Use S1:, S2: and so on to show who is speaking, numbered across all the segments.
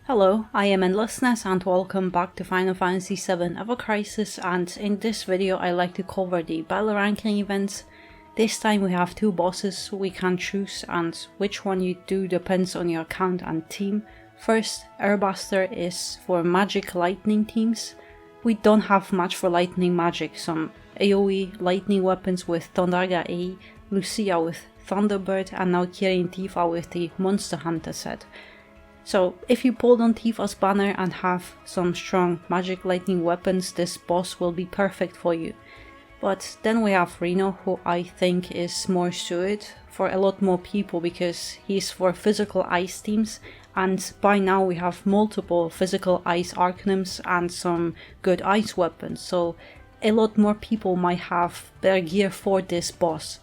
S1: Hello, I am Endlessness and welcome back to Final Fantasy VII Ever Crisis, and in this video I like to cover the battle ranking events. This time we have two bosses we can choose, and which one you do depends on your account and team. First, Airbuster is for magic lightning teams. We don't have much for lightning magic, some AoE lightning weapons with Thundaga A, Lucia with Thunderbird, and now Kirin Tifa with the Monster Hunter set. So if you pulled on Tifa's banner and have some strong magic lightning weapons, this boss will be perfect for you. But then we have Reno, who I think is more suited for a lot more people because he's for physical ice teams, and by now we have multiple physical ice arcanims and some good ice weapons, so a lot more people might have better gear for this boss.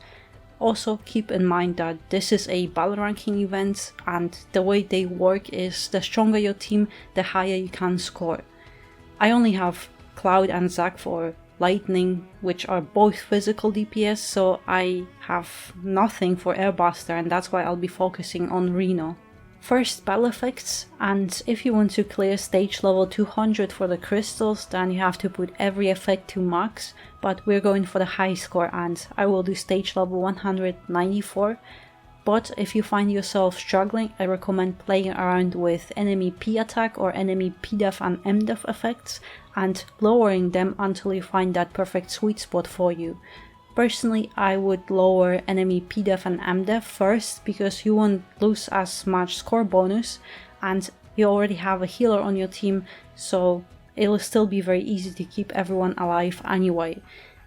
S1: Also keep in mind that this is a battle ranking event, and the way they work is the stronger your team, the higher you can score. I only have Cloud and Zack for lightning, which are both physical DPS, so I have nothing for Airbuster, and that's why I'll be focusing on Reno. First, battle effects, and if you want to clear stage level 200 for the crystals, then you have to put every effect to max, but we're going for the high score and I will do stage level 194. But if you find yourself struggling, I recommend playing around with enemy P attack or enemy P-def and M-def effects and lowering them until you find that perfect sweet spot for you. Personally, I would lower enemy P-def and M-def first because you won't lose as much score bonus and you already have a healer on your team, so it'll still be very easy to keep everyone alive anyway.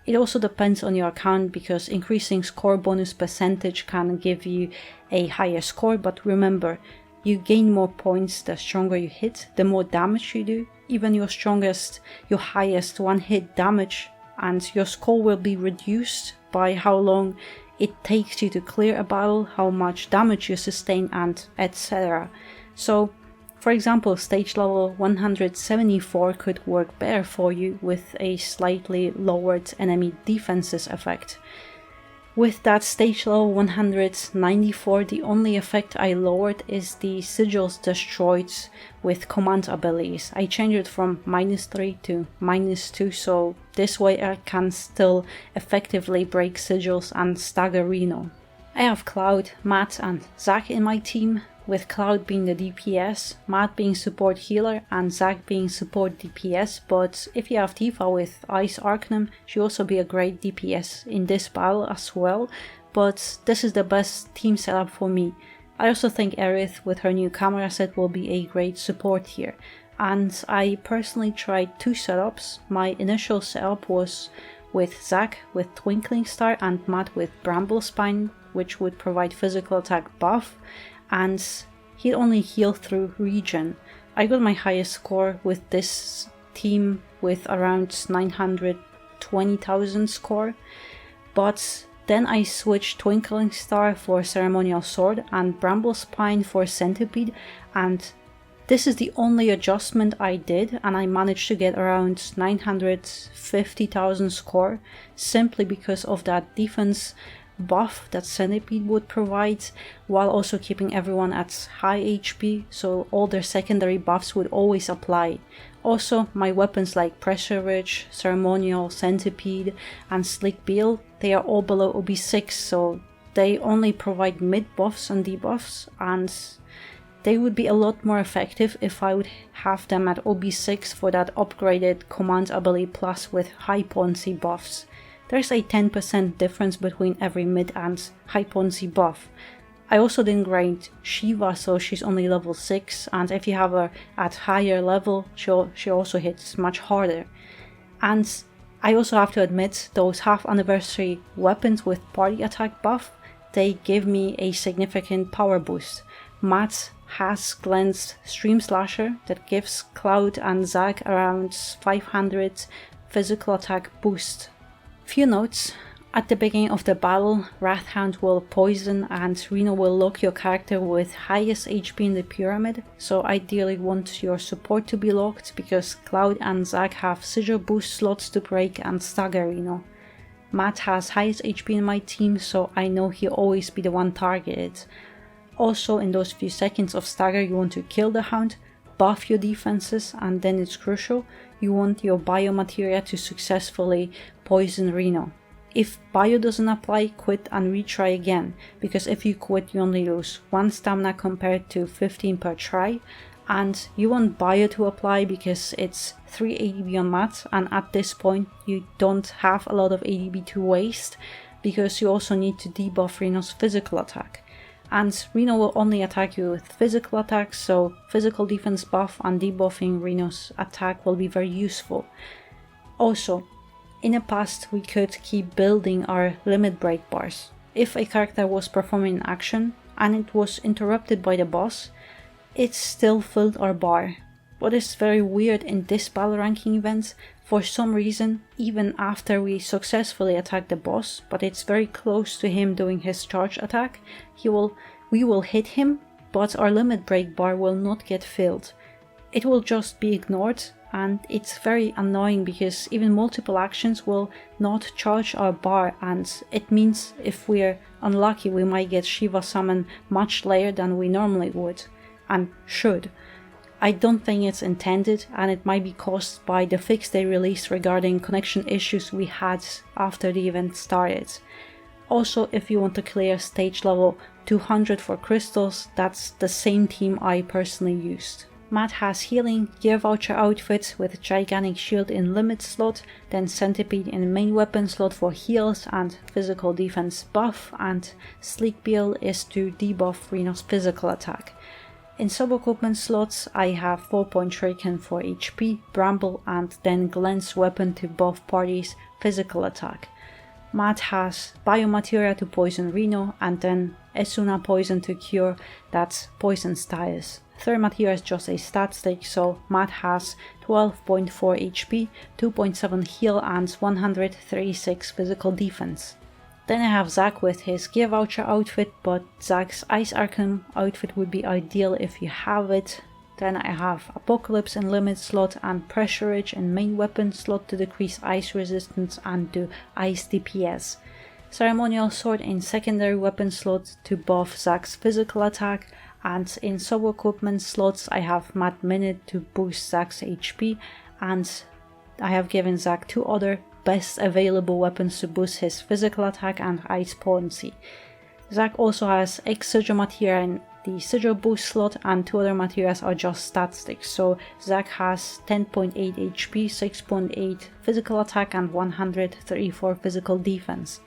S1: It also depends on your account because increasing score bonus percentage can give you a higher score, but remember, you gain more points the stronger you hit, the more damage you do. Even your highest one hit damage, and your score will be reduced by how long it takes you to clear a battle, how much damage you sustain, and etc. So, for example, stage level 174 could work better for you with a slightly lowered enemy defenses effect. With that stage level 194, the only effect I lowered is the sigils destroyed with command abilities. I changed it from -3 to -2, so this way I can still effectively break sigils and stagger Reno. I have Cloud, Matt and Zack in my team, with Cloud being the DPS, Matt being support healer and Zack being support DPS, but if you have Tifa with Ice Arcanum, she'll also be a great DPS in this battle as well, but this is the best team setup for me. I also think Aerith with her new camera set will be a great support here, and I personally tried two setups. My initial setup was with Zack with Twinkling Star and Matt with Bramble Spine, which would provide physical attack buff, and he'd only heal through regen. I got my highest score with this team with around 920,000 score, but then I switched Twinkling Star for Ceremonial Sword and Bramble Spine for Centipede, and this is the only adjustment I did, and I managed to get around 950,000 score simply because of that defense buff that Centipede would provide, while also keeping everyone at high HP, so all their secondary buffs would always apply. Also, my weapons like Pressure Ridge, Ceremonial, Centipede and Slick Beal, they are all below OB6, so they only provide mid buffs and debuffs, and they would be a lot more effective if I would have them at OB6 for that upgraded Command Ability Plus with high potency buffs. There's a 10% difference between every mid and high potency buff. I also didn't grade Shiva, so she's only level 6, and if you have her at higher level, she also hits much harder. And I also have to admit, those half anniversary weapons with party attack buff, they give me a significant power boost. Matt has Glenn's Stream Slasher that gives Cloud and Zack around 500 physical attack boost. Few notes. At the beginning of the battle, Wrathhound will poison and Reno will lock your character with highest HP in the pyramid, so ideally want your support to be locked because Cloud and Zack have sigil boost slots to break and stagger Reno. Matt has highest HP in my team, so I know he'll always be the one targeted. Also, in those few seconds of stagger, you want to kill the Hound, buff your defenses, and then it's crucial, you want your biomateria to successfully poison Reno. If bio doesn't apply, quit and retry again, because if you quit you only lose 1 stamina compared to 15 per try, and you want bio to apply because it's 3 ADB on Matt, and at this point you don't have a lot of ADB to waste, because you also need to debuff Reno's physical attack. And Reno will only attack you with physical attacks, so physical defense buff and debuffing Reno's attack will be very useful. Also, in the past we could keep building our limit break bars. If a character was performing an action and it was interrupted by the boss, it still filled our bar. What is very weird in this battle ranking event, for some reason, even after we successfully attack the boss, but it's very close to him doing his charge attack, we will hit him, but our limit break bar will not get filled. It will just be ignored, and it's very annoying because even multiple actions will not charge our bar, and it means if we're unlucky we might get Shiva summon much later than we normally would, and should. I don't think it's intended, and it might be caused by the fix they released regarding connection issues we had after the event started. Also, if you want to clear stage level 200 for crystals, that's the same team I personally used. Matt has healing, gear voucher outfit with gigantic shield in limit slot, then centipede in main weapon slot for heals and physical defense buff, and sleek build is to debuff Reno's physical attack. In sub-equipment slots I have 4-point shuriken for HP, bramble, and then Glenn's weapon to buff party's physical attack. Matt has biomateria to poison Reno, and then Esuna poison to cure that poison status. Third materia is just a stat stick, so Matt has 12.4 HP, 2.7 heal and 136 physical defense. Then I have Zack with his gear voucher outfit, but Zack's Ice Arcanum outfit would be ideal if you have it. Then I have Apocalypse in limit slot and Pressure Ridge in main weapon slot to decrease ice resistance and do ice DPS. Ceremonial Sword in secondary weapon slot to buff Zack's physical attack, and in sub-equipment slots I have Mad Minute to boost Zack's HP, and I have given Zack 2 other best available weapons to boost his physical attack and ice potency. Zack also has X Sigil materia in the Sigil boost slot, and 2 other materials are just stat sticks, so Zack has 10.8 HP, 6.8 physical attack and 134 physical defense.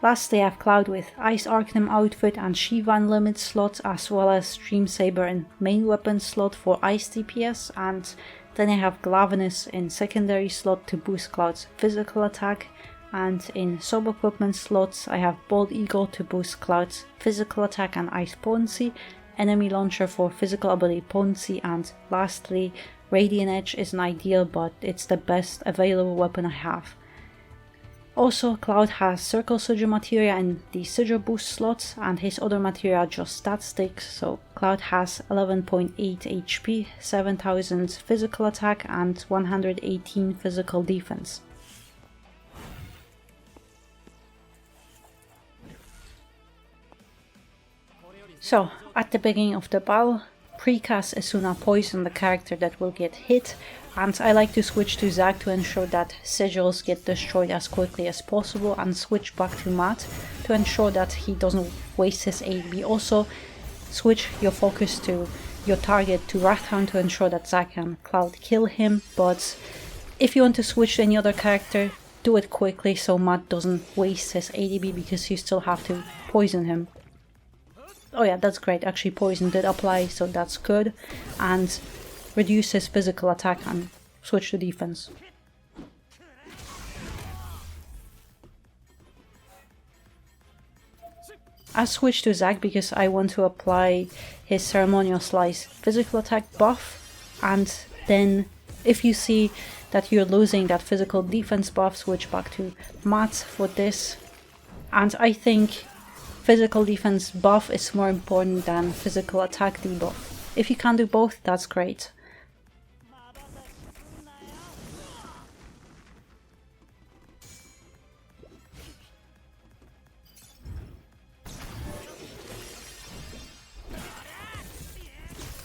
S1: Lastly I have Cloud with Ice Arcanum outfit and Shiva in limit slot, as well as Stream Saber in main weapon slot for ice DPS, and then I have Glavenus in secondary slot to boost Cloud's physical attack, and in sub-equipment slots I have Bald Eagle to boost Cloud's physical attack and ice potency, Enemy Launcher for physical ability potency, and lastly Radiant Edge isn't ideal, but it's the best available weapon I have. Also, Cloud has Circle Sigil materia in the Sigil boost slots, and his other materia are just stat sticks, so Cloud has 11.8 HP, 7000 physical attack and 118 physical defense. So, at the beginning of the battle, precast Esuna poison the character that will get hit, and I like to switch to Zack to ensure that sigils get destroyed as quickly as possible, and switch back to Matt to ensure that he doesn't waste his ADB. Also, switch your focus to your target to Wrathhound to ensure that Zack and Cloud kill him, but if you want to switch to any other character, do it quickly so Matt doesn't waste his ADB, because you still have to poison him. Oh yeah, that's great, actually poison did apply, so that's good, and reduce his physical attack and switch to defense. I switched to Zack because I want to apply his Ceremonial Slice physical attack buff, and then if you see that you're losing that physical defense buff, switch back to Matt for this. And I think physical defense buff is more important than physical attack debuff. If you can do both, that's great.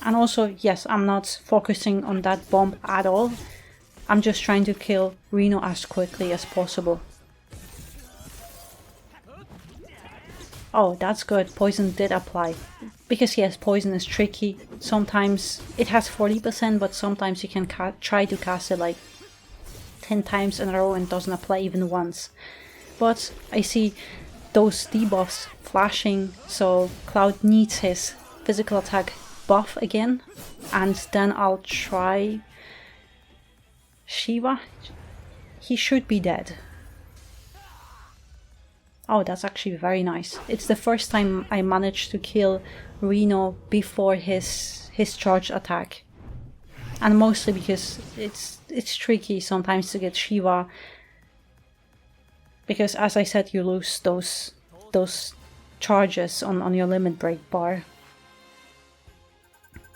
S1: And also, yes, I'm not focusing on that bomb at all. I'm just trying to kill Reno as quickly as possible. Oh, that's good. Poison did apply. Because yes, poison is tricky. Sometimes it has 40%, but sometimes you can try to cast it like 10 times in a row and it doesn't apply even once. But I see those debuffs flashing, so Cloud needs his physical attack buff again. And then I'll try Shiva. He should be dead. Oh, that's actually very nice. It's the first time I managed to kill Reno before his charge attack. And mostly because it's tricky sometimes to get Shiva. Because as I said, you lose those charges on your limit break bar.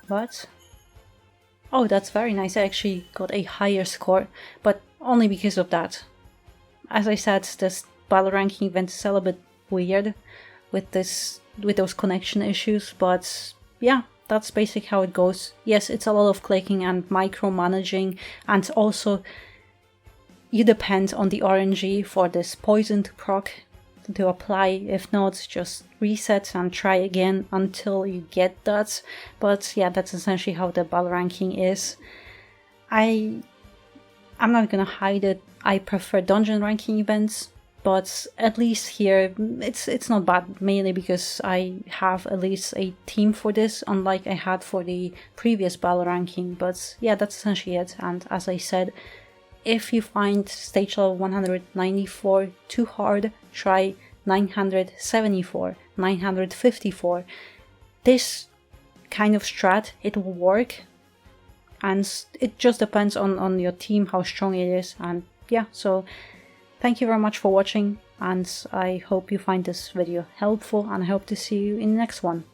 S1: But oh, that's very nice. I actually got a higher score, but only because of that. As I said, this battle ranking event is a little bit weird with those connection issues, but yeah, that's basically how it goes. Yes, it's a lot of clicking and micromanaging, and also you depend on the RNG for this poison to proc to apply. If not, just reset and try again until you get that. But yeah, that's essentially how the battle ranking is. I'm not gonna hide it, I prefer dungeon ranking events, but at least here it's not bad, mainly because I have at least a team for this, unlike I had for the previous battle ranking. But yeah, that's essentially it. And as I said, if you find stage level 194 too hard, try 974, 954. This kind of strat, it will work, and it just depends on your team, how strong it is. And yeah, so thank you very much for watching, and I hope you find this video helpful, and I hope to see you in the next one.